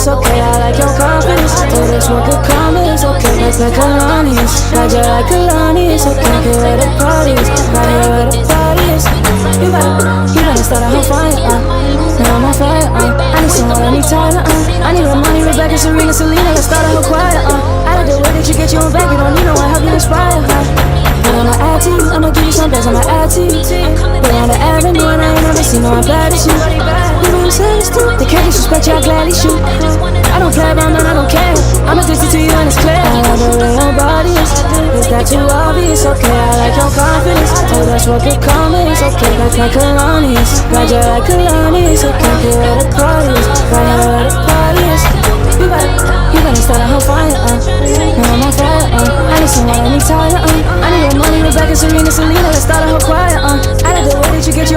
it's okay, I like your confidence. Oh, that's what could come, it's okay, like Kalani's. Ride you like Kalani, it's okay, get where the party is. Right here where the party is. You better start a whole fire, now I'm on fire, I need someone, I need Tyler, I need real money, Rebecca, Serena, Selena, let's start a whole choir, I like the way that you get you on back, you don't need no one, help you inspire, But I'ma add to you, I'ma give you some best, I'ma add to you. We're on the avenue and I ain't never seen no one bad as you. You know what I'm saying, it's true, they can't disrespect you, I gladly shoot. I don't play about man, I don't care, I'm addicted to you and it's clear. I love the way your body is that too obvious? Okay, I like your confidence. Oh, that's what could come, it's okay, like Kalani's. Ride you like Kalani's, okay, get where the party is. Right here where the party is. You better start a whole fire, now I'm on fire, I need someone, I need Tyler, I need real money, Rebecca, Serena, Selena, let's start a whole choir, I like the way that you get you